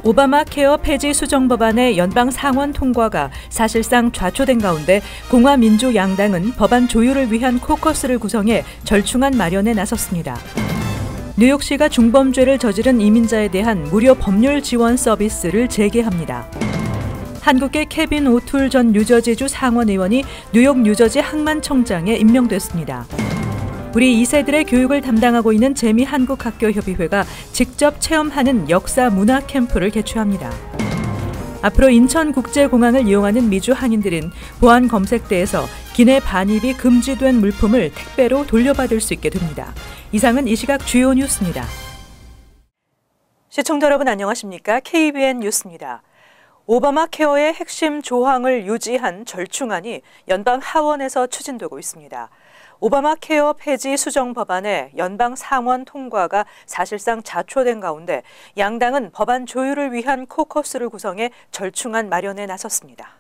오바마 케어 폐지 수정 법안의 연방 상원 통과가 사실상 좌초된 가운데 공화 민주 양당은 법안 조율을 위한 코커스를 구성해 절충안 마련에 나섰습니다. 뉴욕시가 중범죄를 저지른 이민자에 대한 무료 법률 지원 서비스를 재개합니다. 한국계 케빈 오툴 전 뉴저지주 상원의원이 뉴욕 뉴저지 항만청장에 임명됐습니다. 우리 2세들의 교육을 담당하고 있는 재미한국학교협의회가 직접 체험하는 역사 문화 캠프를 개최합니다. 앞으로 인천국제공항을 이용하는 미주 항인들은 보안 검색대에서 기내 반입이 금지된 물품을 택배로 돌려받을 수 있게 됩니다. 이상은 이 시각 주요 뉴스입니다. 시청자 여러분 안녕하십니까? KBN 뉴스입니다. 오바마 케어의 핵심 조항을 유지한 절충안이 연방 하원에서 추진되고 있습니다. 오바마 케어 폐지 수정 법안의 연방 상원 통과가 사실상 좌초된 가운데 양당은 법안 조율을 위한 코커스를 구성해 절충안 마련에 나섰습니다.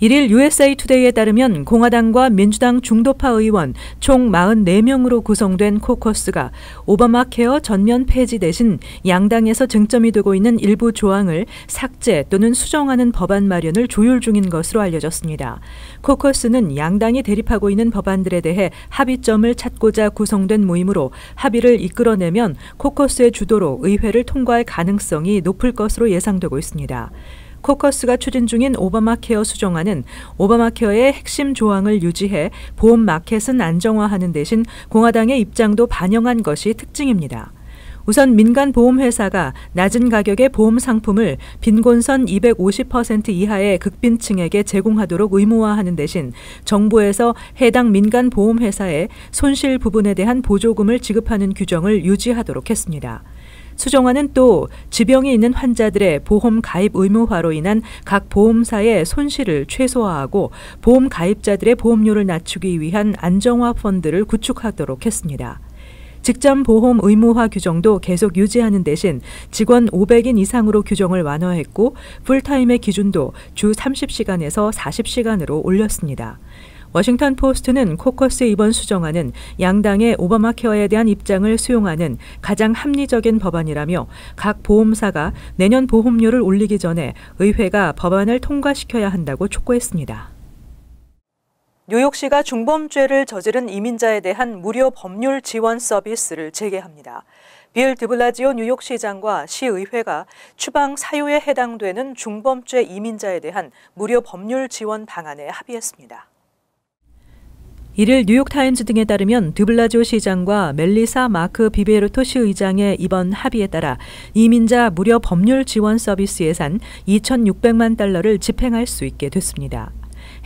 1일 USA 투데이에 따르면 공화당과 민주당 중도파 의원 총 44명으로 구성된 코커스가 오바마 케어 전면 폐지 대신 양당에서 쟁점이 되고 있는 일부 조항을 삭제 또는 수정하는 법안 마련을 조율 중인 것으로 알려졌습니다. 코커스는 양당이 대립하고 있는 법안들에 대해 합의점을 찾고자 구성된 모임으로 합의를 이끌어내면 코커스의 주도로 의회를 통과할 가능성이 높을 것으로 예상되고 있습니다. 코커스가 추진 중인 오바마 케어 수정안은 오바마 케어의 핵심 조항을 유지해 보험 마켓은 안정화하는 대신 공화당의 입장도 반영한 것이 특징입니다. 우선 민간 보험회사가 낮은 가격의 보험 상품을 빈곤선 250% 이하의 극빈층에게 제공하도록 의무화하는 대신 정부에서 해당 민간 보험회사에 손실 부분에 대한 보조금을 지급하는 규정을 유지하도록 했습니다. 수정안은 또 지병이 있는 환자들의 보험 가입 의무화로 인한 각 보험사의 손실을 최소화하고 보험 가입자들의 보험료를 낮추기 위한 안정화 펀드를 구축하도록 했습니다. 직전 보험 의무화 규정도 계속 유지하는 대신 직원 500인 이상으로 규정을 완화했고 풀타임의 기준도 주 30시간에서 40시간으로 올렸습니다. 워싱턴 포스트는 코커스의 이번 수정안은 양당의 오바마 케어에 대한 입장을 수용하는 가장 합리적인 법안이라며 각 보험사가 내년 보험료를 올리기 전에 의회가 법안을 통과시켜야 한다고 촉구했습니다. 뉴욕시가 중범죄를 저지른 이민자에 대한 무료 법률 지원 서비스를 재개합니다. 빌 드블라지오 뉴욕시장과 시의회가 추방 사유에 해당되는 중범죄 이민자에 대한 무료 법률 지원 방안에 합의했습니다. 1일 뉴욕타임즈 등에 따르면 드블라지오 시장과 멜리사 마크 비베르토 시의장의 이번 합의에 따라 이민자 무료 법률 지원 서비스 예산 2,600만 달러를 집행할 수 있게 됐습니다.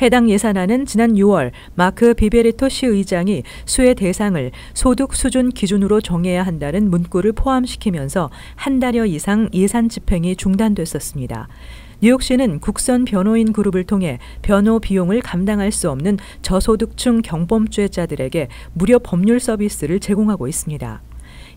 해당 예산안은 지난 6월 마크 비베르토 시의장이 수혜 대상을 소득 수준 기준으로 정해야 한다는 문구를 포함시키면서 한 달여 이상 예산 집행이 중단됐었습니다. 뉴욕시는 국선 변호인 그룹을 통해 변호 비용을 감당할 수 없는 저소득층 경범죄자들에게 무료 법률 서비스를 제공하고 있습니다.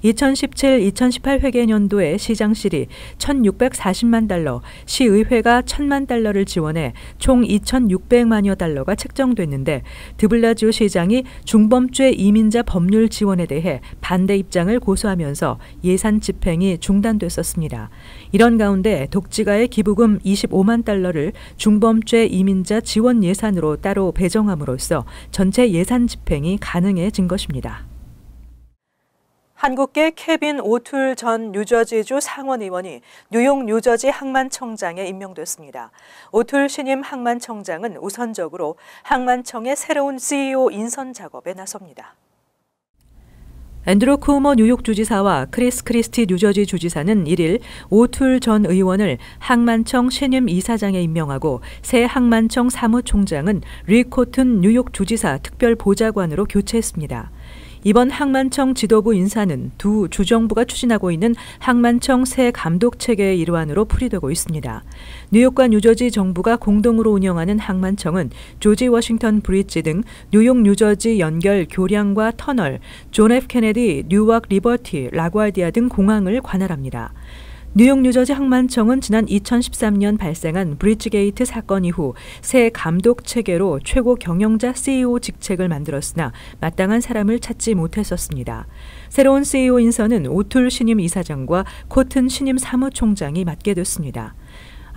2017-2018 회계년도에 시장실이 1,640만 달러, 시의회가 1,000만 달러를 지원해 총 2,600만여 달러가 책정됐는데 드블라지오 시장이 중범죄 이민자 법률 지원에 대해 반대 입장을 고수하면서 예산 집행이 중단됐었습니다. 이런 가운데 독지가의 기부금 25만 달러를 중범죄 이민자 지원 예산으로 따로 배정함으로써 전체 예산 집행이 가능해진 것입니다. 한국계 케빈 오툴 전 뉴저지주 상원의원이 뉴욕 뉴저지 항만청장에 임명됐습니다. 오툴 신임 항만청장은 우선적으로 항만청의 새로운 CEO 인선 작업에 나섭니다. 앤드루 쿠오모 뉴욕 주지사와 크리스 크리스티 뉴저지 주지사는 1일 오툴 전 의원을 항만청 신임 이사장에 임명하고 새 항만청 사무총장은 리 코튼 뉴욕 주지사 특별 보좌관으로 교체했습니다. 이번 항만청 지도부 인사는 두 주정부가 추진하고 있는 항만청 새 감독 체계의 일환으로 풀이되고 있습니다. 뉴욕과 뉴저지 정부가 공동으로 운영하는 항만청은 조지 워싱턴 브리지 등 뉴욕 뉴저지 연결 교량과 터널, 존 F 케네디 뉴워크 리버티, 라과디아 등 공항을 관할합니다. 뉴욕 뉴저지 항만청은 지난 2013년 발생한 브리지게이트 사건 이후 새 감독 체계로 최고 경영자 CEO 직책을 만들었으나 마땅한 사람을 찾지 못했었습니다. 새로운 CEO 인선은 오툴 신임 이사장과 코튼 신임 사무총장이 맡게 됐습니다.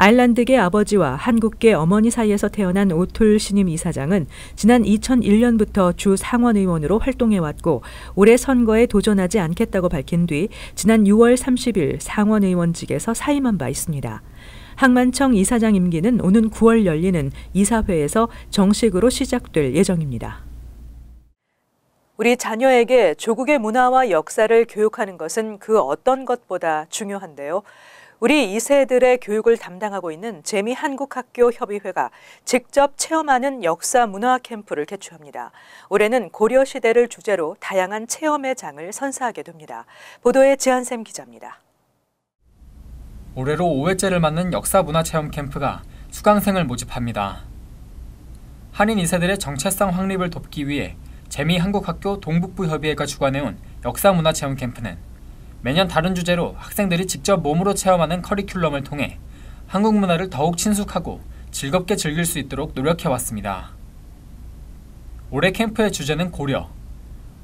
아일란드계 아버지와 한국계 어머니 사이에서 태어난 오툴 신임 이사장은 지난 2001년부터 주 상원의원으로 활동해왔고 올해 선거에 도전하지 않겠다고 밝힌 뒤 지난 6월 30일 상원의원직에서 사임한 바 있습니다. 항만청 이사장 임기는 오는 9월 열리는 이사회에서 정식으로 시작될 예정입니다. 우리 자녀에게 조국의 문화와 역사를 교육하는 것은 그 어떤 것보다 중요한데요. 우리 2세들의 교육을 담당하고 있는 재미한국학교협의회가 직접 체험하는 역사 문화 캠프를 개최합니다. 올해는 고려시대를 주제로 다양한 체험의 장을 선사하게 됩니다. 보도에 지한샘 기자입니다. 올해로 5회째를 맞는 역사 문화 체험 캠프가 수강생을 모집합니다. 한인 2세들의 정체성 확립을 돕기 위해 재미한국학교 동북부협의회가 주관해온 역사 문화 체험 캠프는 매년 다른 주제로 학생들이 직접 몸으로 체험하는 커리큘럼을 통해 한국 문화를 더욱 친숙하고 즐겁게 즐길 수 있도록 노력해왔습니다. 올해 캠프의 주제는 고려.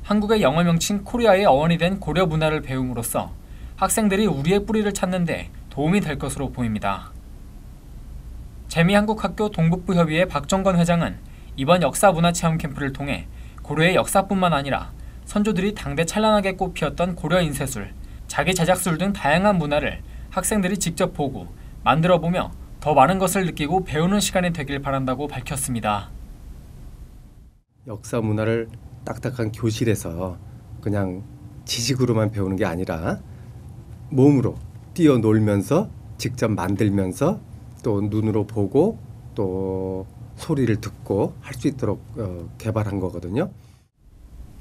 한국의 영어 명칭 코리아의 어원이 된 고려 문화를 배움으로써 학생들이 우리의 뿌리를 찾는 데 도움이 될 것으로 보입니다. 재미한국학교 동북부협의회 박정건 회장은 이번 역사 문화 체험 캠프를 통해 고려의 역사뿐만 아니라 선조들이 당대 찬란하게 꽃피웠던 고려 인쇄술, 자기 제작술 등 다양한 문화를 학생들이 직접 보고 만들어보며 더 많은 것을 느끼고 배우는 시간이 되길 바란다고 밝혔습니다. 역사 문화를 딱딱한 교실에서 그냥 지식으로만 배우는 게 아니라 몸으로 뛰어놀면서 직접 만들면서 또 눈으로 보고 또 소리를 듣고 할 수 있도록 개발한 거거든요.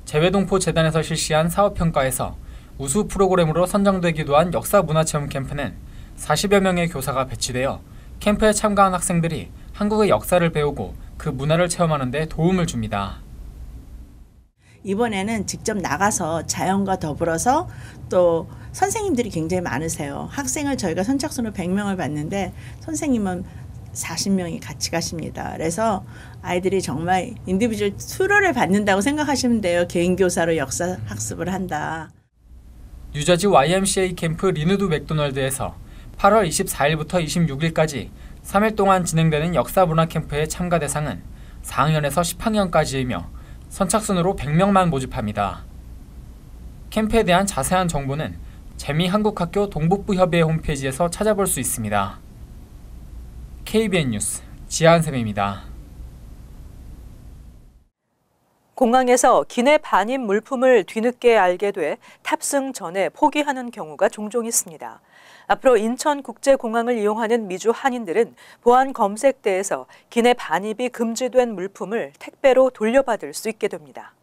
재외동포 재단에서 실시한 사업평가에서 우수 프로그램으로 선정되기도 한 역사 문화체험 캠프는 40여 명의 교사가 배치되어 캠프에 참가한 학생들이 한국의 역사를 배우고 그 문화를 체험하는 데 도움을 줍니다. 이번에는 직접 나가서 자연과 더불어서 또 선생님들이 굉장히 많으세요. 학생을 저희가 선착순으로 100명을 받는데 선생님은 40명이 같이 가십니다. 그래서 아이들이 정말 인디비주얼 수료를 받는다고 생각하시면 돼요. 개인 교사로 역사 학습을 한다. 뉴저지 YMCA 캠프 리누드 맥도널드에서 8월 24일부터 26일까지 3일 동안 진행되는 역사 문화 캠프의 참가 대상은 4학년에서 10학년까지이며 선착순으로 100명만 모집합니다. 캠프에 대한 자세한 정보는 재미한국학교 동북부협의회 홈페이지에서 찾아볼 수 있습니다. KBN 뉴스 지한샘입니다. 공항에서 기내 반입 물품을 뒤늦게 알게 돼 탑승 전에 포기하는 경우가 종종 있습니다. 앞으로 인천국제공항을 이용하는 미주 한인들은 보안 검색대에서 기내 반입이 금지된 물품을 택배로 돌려받을 수 있게 됩니다.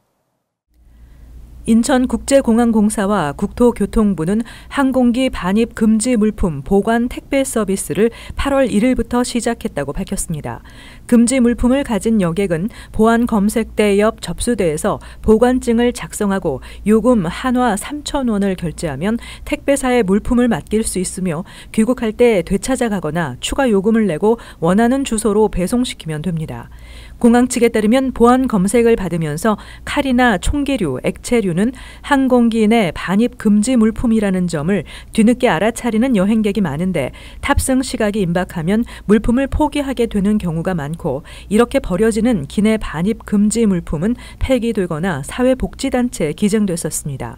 인천국제공항공사와 국토교통부는 항공기 반입 금지 물품 보관 택배 서비스를 8월 1일부터 시작했다고 밝혔습니다. 금지 물품을 가진 여객은 보안 검색대 옆 접수대에서 보관증을 작성하고 요금 한화 3,000원을 결제하면 택배사에 물품을 맡길 수 있으며 귀국할 때 되찾아가거나 추가 요금을 내고 원하는 주소로 배송시키면 됩니다. 공항 측에 따르면 보안 검색을 받으면서 칼이나 총기류, 액체류는 항공기 내 반입 금지 물품이라는 점을 뒤늦게 알아차리는 여행객이 많은데 탑승 시각이 임박하면 물품을 포기하게 되는 경우가 많고 이렇게 버려지는 기내 반입 금지 물품은 폐기되거나 사회복지단체에 기증됐었습니다.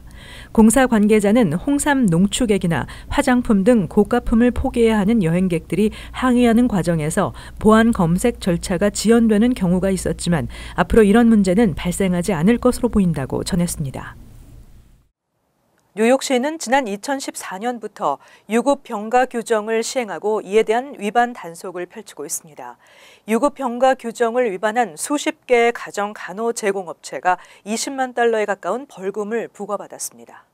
공사 관계자는 홍삼 농축액이나 화장품 등 고가품을 포기해야 하는 여행객들이 항의하는 과정에서 보안 검색 절차가 지연되는 경우가 있었지만 앞으로 이런 문제는 발생하지 않을 것으로 보인다고 전했습니다. 뉴욕시는 지난 2014년부터 유급 병가 규정을 시행하고 이에 대한 위반 단속을 펼치고 있습니다. 유급 병가 규정을 위반한 수십 개의 가정 간호 제공업체가 $20만 달러에 가까운 벌금을 부과받았습니다.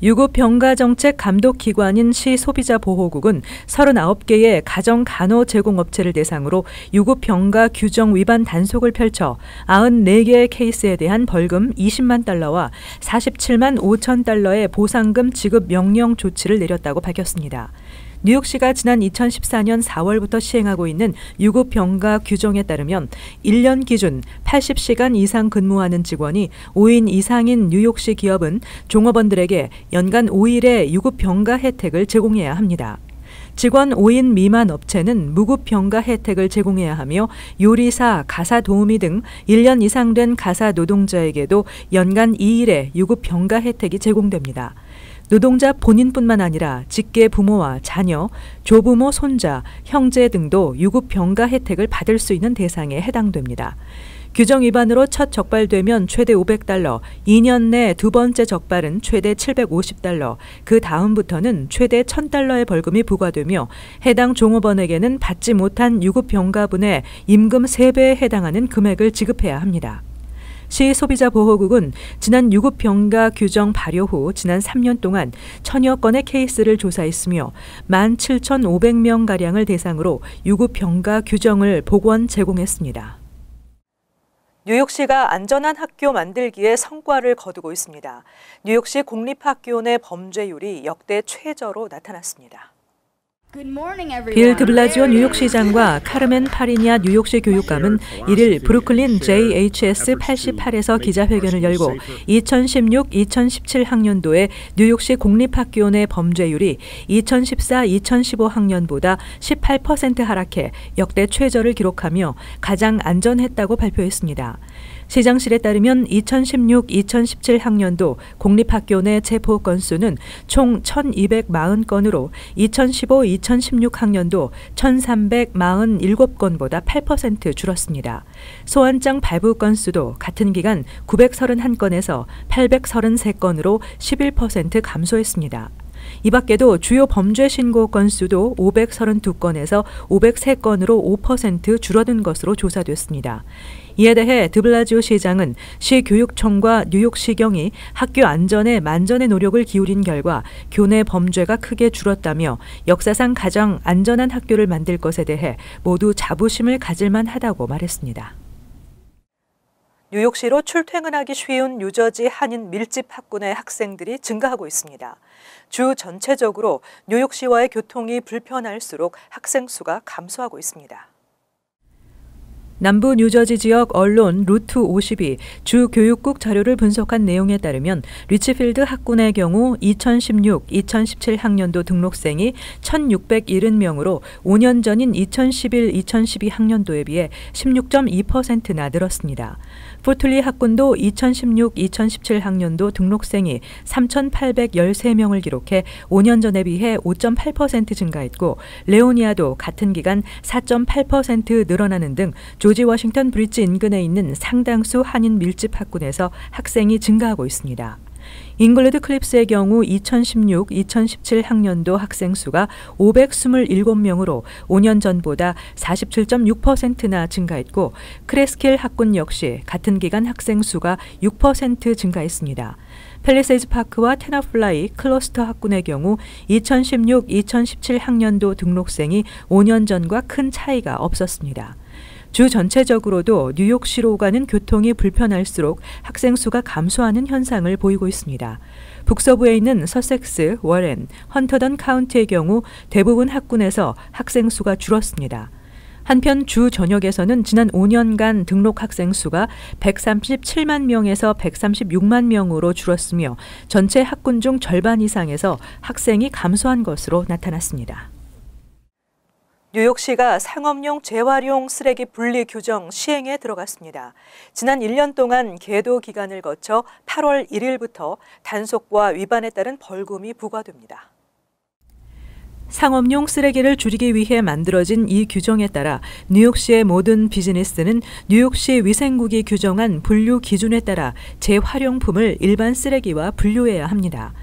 유급병가 정책 감독 기관인 시소비자보호국은 39개의 가정 간호 제공업체를 대상으로 유급병가 규정 위반 단속을 펼쳐 94개의 케이스에 대한 벌금 20만 달러와 47만 5천 달러의 보상금 지급 명령 조치를 내렸다고 밝혔습니다. 뉴욕시가 지난 2014년 4월부터 시행하고 있는 유급병가 규정에 따르면 1년 기준 80시간 이상 근무하는 직원이 5인 이상인 뉴욕시 기업은 종업원들에게 연간 5일의 유급병가 혜택을 제공해야 합니다. 직원 5인 미만 업체는 무급병가 혜택을 제공해야 하며 요리사, 가사 도우미 등 1년 이상 된 가사 노동자에게도 연간 2일의 유급병가 혜택이 제공됩니다. 노동자 본인뿐만 아니라 직계 부모와 자녀, 조부모, 손자, 형제 등도 유급병가 혜택을 받을 수 있는 대상에 해당됩니다. 규정 위반으로 첫 적발되면 최대 $500, 2년 내 두 번째 적발은 최대 $750, 그 다음부터는 최대 $1,000의 벌금이 부과되며 해당 종업원에게는 받지 못한 유급병가분의 임금 3배에 해당하는 금액을 지급해야 합니다. 시소비자보호국은 지난 유급병가 규정 발효 후 지난 3년 동안 1000여 건의 케이스를 조사했으며 17,500명가량을 대상으로 유급병가 규정을 복원 제공했습니다. 뉴욕시가 안전한 학교 만들기에 성과를 거두고 있습니다. 뉴욕시 공립학교 내 범죄율이 역대 최저로 나타났습니다. 빌 드블라지오 뉴욕시장과 카르멘 파리냐 뉴욕시 교육감은 1일 브루클린 JHS 88에서 기자회견을 열고 2016-2017 학년도에 뉴욕시 공립학교 내 범죄율이 2014-2015 학년보다 18% 하락해 역대 최저를 기록하며 가장 안전했다고 발표했습니다. 시장실에 따르면 2016-2017 학년도 공립학교 내 체포 건수는 총 1,240건으로 2015-2016 학년도 1,347건보다 8% 줄었습니다. 소환장 발부 건수도 같은 기간 931건에서 833건으로 11% 감소했습니다. 이 밖에도 주요 범죄 신고 건수도 532건에서 503건으로 5% 줄어든 것으로 조사됐습니다. 이에 대해 드블라지오 시장은 시교육청과 뉴욕시경이 학교 안전에 만전의 노력을 기울인 결과 교내 범죄가 크게 줄었다며 역사상 가장 안전한 학교를 만들 것에 대해 모두 자부심을 가질 만하다고 말했습니다. 뉴욕시로 출퇴근하기 쉬운 뉴저지 한인 밀집 학군의 학생들이 증가하고 있습니다. 주 전체적으로 뉴욕시와의 교통이 불편할수록 학생 수가 감소하고 있습니다. 남부 뉴저지 지역 언론 루트 50이 주 교육국 자료를 분석한 내용에 따르면 리치필드 학군의 경우 2016-2017 학년도 등록생이 1,670명으로 5년 전인 2011-2012 학년도에 비해 16.2%나 늘었습니다. 포틀리 학군도 2016-2017 학년도 등록생이 3,813명을 기록해 5년 전에 비해 5.8% 증가했고 레오니아도 같은 기간 4.8% 늘어나는 등 조지 워싱턴 브리지 인근에 있는 상당수 한인 밀집 학군에서 학생이 증가하고 있습니다. 잉글리드 클립스의 경우 2016-2017 학년도 학생 수가 527명으로 5년 전보다 47.6%나 증가했고 크레스킬 학군 역시 같은 기간 학생 수가 6% 증가했습니다. 팰리세이즈 파크와 테너플라이 클러스터 학군의 경우 2016-2017 학년도 등록생이 5년 전과 큰 차이가 없었습니다. 주 전체적으로도 뉴욕시로 가는 교통이 불편할수록 학생 수가 감소하는 현상을 보이고 있습니다. 북서부에 있는 서섹스, 워렌, 헌터던 카운티의 경우 대부분 학군에서 학생 수가 줄었습니다. 한편 주 전역에서는 지난 5년간 등록 학생 수가 137만 명에서 136만 명으로 줄었으며 전체 학군 중 절반 이상에서 학생이 감소한 것으로 나타났습니다. 뉴욕시가 상업용 재활용 쓰레기 분리 규정 시행에 들어갔습니다. 지난 1년 동안 계도 기간을 거쳐 8월 1일부터 단속과 위반에 따른 벌금이 부과됩니다. 상업용 쓰레기를 줄이기 위해 만들어진 이 규정에 따라 뉴욕시의 모든 비즈니스는 뉴욕시 위생국이 규정한 분류 기준에 따라 재활용품을 일반 쓰레기와 분류해야 합니다.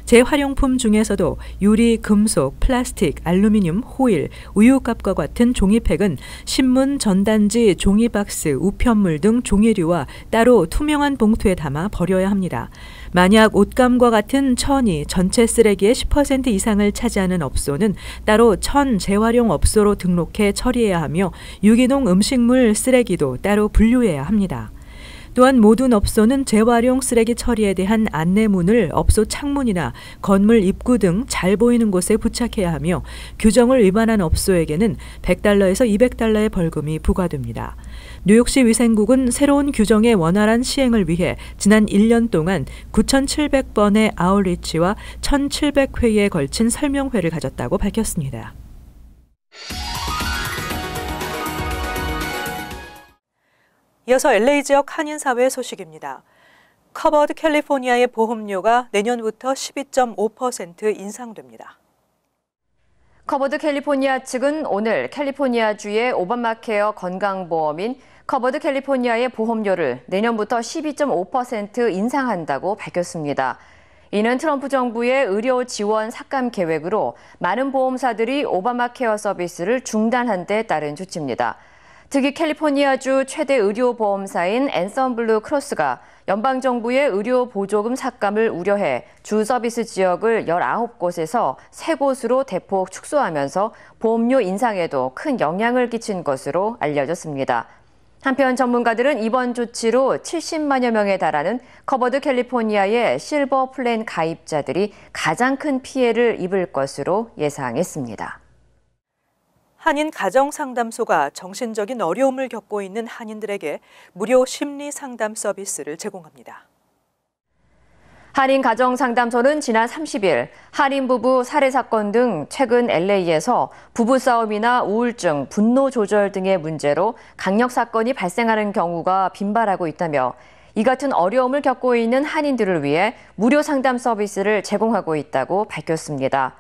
재활용품 중에서도 유리, 금속, 플라스틱, 알루미늄, 호일, 우유값과 같은 종이팩은 신문, 전단지, 종이박스, 우편물 등 종이류와 따로 투명한 봉투에 담아 버려야 합니다. 만약 옷감과 같은 천이 전체 쓰레기의 10% 이상을 차지하는 업소는 따로 천 재활용 업소로 등록해 처리해야 하며 유기농 음식물 쓰레기도 따로 분류해야 합니다. 또한 모든 업소는 재활용 쓰레기 처리에 대한 안내문을 업소 창문이나 건물 입구 등 잘 보이는 곳에 부착해야 하며 규정을 위반한 업소에게는 $100에서 $200의 벌금이 부과됩니다. 뉴욕시 위생국은 새로운 규정의 원활한 시행을 위해 지난 1년 동안 9,700번의 아웃리치와 1,700회에 걸친 설명회를 가졌다고 밝혔습니다. 이어서 LA 지역 한인사회 소식입니다. 커버드 캘리포니아의 보험료가 내년부터 12.5% 인상됩니다. 커버드 캘리포니아 측은 오늘 캘리포니아주의 오바마케어 건강보험인 커버드 캘리포니아의 보험료를 내년부터 12.5% 인상한다고 밝혔습니다. 이는 트럼프 정부의 의료 지원 삭감 계획으로 많은 보험사들이 오바마케어 서비스를 중단한 데 따른 조치입니다. 특히 캘리포니아주 최대 의료보험사인 앤썸블루 크로스가 연방정부의 의료 보조금 삭감을 우려해 주 서비스 지역을 19곳에서 3곳으로 대폭 축소하면서 보험료 인상에도 큰 영향을 끼친 것으로 알려졌습니다. 한편 전문가들은 이번 조치로 70만여 명에 달하는 커버드 캘리포니아의 실버 플랜 가입자들이 가장 큰 피해를 입을 것으로 예상했습니다. 한인 가정상담소가 정신적인 어려움을 겪고 있는 한인들에게 무료 심리 상담 서비스를 제공합니다. 한인 가정상담소는 지난 30일 한인 부부 살해 사건 등 최근 LA에서 부부싸움이나 우울증, 분노 조절 등의 문제로 강력 사건이 발생하는 경우가 빈발하고 있다며 이 같은 어려움을 겪고 있는 한인들을 위해 무료 상담 서비스를 제공하고 있다고 밝혔습니다.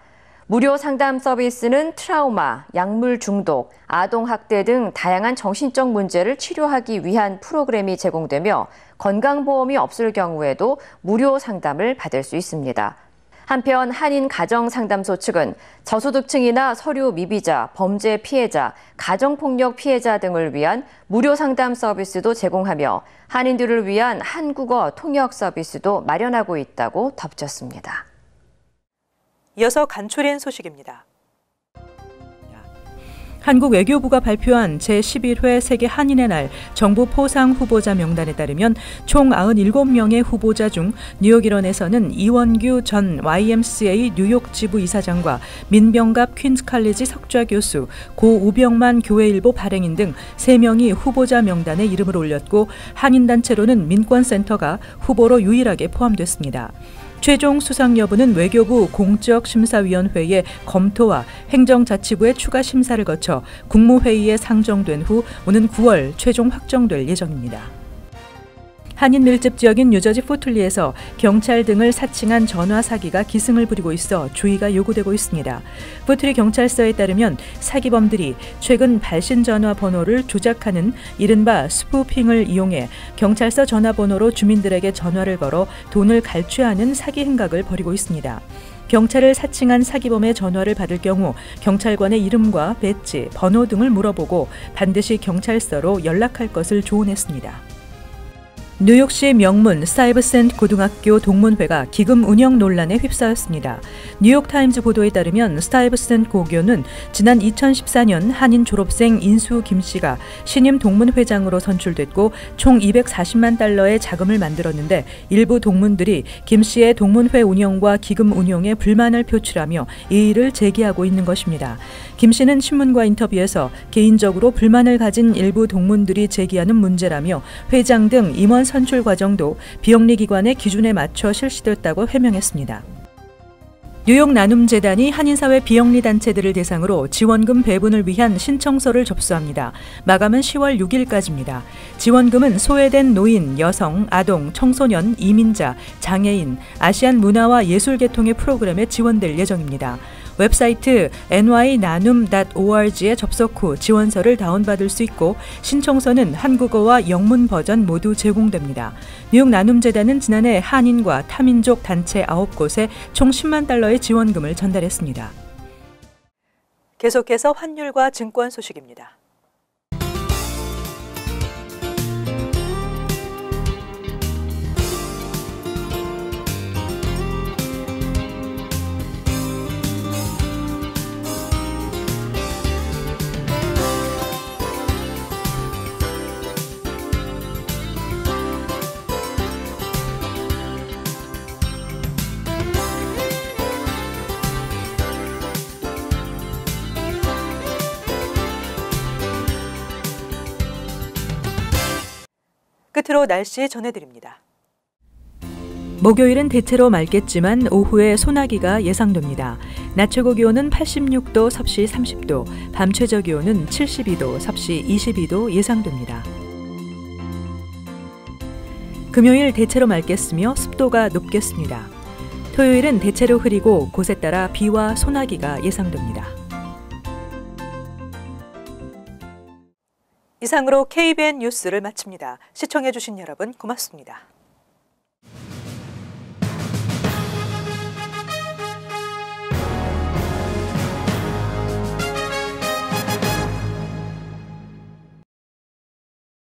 무료 상담 서비스는 트라우마, 약물 중독, 아동학대 등 다양한 정신적 문제를 치료하기 위한 프로그램이 제공되며 건강보험이 없을 경우에도 무료 상담을 받을 수 있습니다. 한편 한인 가정상담소 측은 저소득층이나 서류 미비자, 범죄 피해자, 가정폭력 피해자 등을 위한 무료 상담 서비스도 제공하며 한인들을 위한 한국어 통역 서비스도 마련하고 있다고 덧붙였습니다. 이어서 간추린 소식입니다. 한국 외교부가 발표한 제11회 세계 한인의 날 정부 포상 후보자 명단에 따르면 총 97명의 후보자 중 뉴욕 일원에서는 이원규 전 YMCA 뉴욕 지부 이사장과 민병갑 퀸즈 칼리지 석좌 교수, 고 우병만 교회일보 발행인 등 3명이 후보자 명단에 이름을 올렸고 한인단체로는 민권센터가 후보로 유일하게 포함됐습니다. 최종 수상 여부는 외교부 공적심사위원회의 검토와 행정자치부의 추가 심사를 거쳐 국무회의에 상정된 후 오는 9월 최종 확정될 예정입니다. 한인 밀집 지역인 뉴저지 포틀리에서 경찰 등을 사칭한 전화 사기가 기승을 부리고 있어 주의가 요구되고 있습니다. 포틀리 경찰서에 따르면 사기범들이 최근 발신 전화 번호를 조작하는 이른바 스푸핑을 이용해 경찰서 전화번호로 주민들에게 전화를 걸어 돈을 갈취하는 사기 행각을 벌이고 있습니다. 경찰을 사칭한 사기범의 전화를 받을 경우 경찰관의 이름과 배지, 번호 등을 물어보고 반드시 경찰서로 연락할 것을 조언했습니다. 뉴욕시 명문 스타이브센트 고등학교 동문회가 기금 운영 논란에 휩싸였습니다. 뉴욕타임즈 보도에 따르면 스타이브센트 고교는 지난 2014년 한인 졸업생 인수 김 씨가 신임 동문회장으로 선출됐고 총 $240만 달러의 자금을 만들었는데 일부 동문들이 김 씨의 동문회 운영과 기금 운용에 불만을 표출하며 이의를 제기하고 있는 것입니다. 김 씨는 신문과 인터뷰에서 개인적으로 불만을 가진 일부 동문들이 제기하는 문제라며 회장 등 임원 선출 과정도 비영리기관의 기준에 맞춰 실시됐다고 해명했습니다. 뉴욕 나눔재단이 한인사회 비영리단체들을 대상으로 지원금 배분을 위한 신청서를 접수합니다. 마감은 10월 6일까지입니다. 지원금은 소외된 노인, 여성, 아동, 청소년, 이민자, 장애인, 아시안 문화와 예술 계통의 프로그램에 지원될 예정입니다. 웹사이트 nynanum.org에 접속 후 지원서를 다운받을 수 있고 신청서는 한국어와 영문 버전 모두 제공됩니다. 뉴욕 나눔재단은 지난해 한인과 타민족 단체 9곳에 총 10만 달러의 지원금을 전달했습니다. 계속해서 환율과 증권 소식입니다. 끝으로 날씨 전해드립니다. 목요일은 대체로 맑겠지만 오후에 소나기가 예상됩니다. 낮 최고 기온은 86도, 섭씨 30도, 밤 최저 기온은 72도, 섭씨 22도 예상됩니다. 금요일 대체로 맑겠으며 습도가 높겠습니다. 토요일은 대체로 흐리고 곳에 따라 비와 소나기가 예상됩니다. 이상으로 KBN 뉴스를 마칩니다. 시청해주신 여러분 고맙습니다.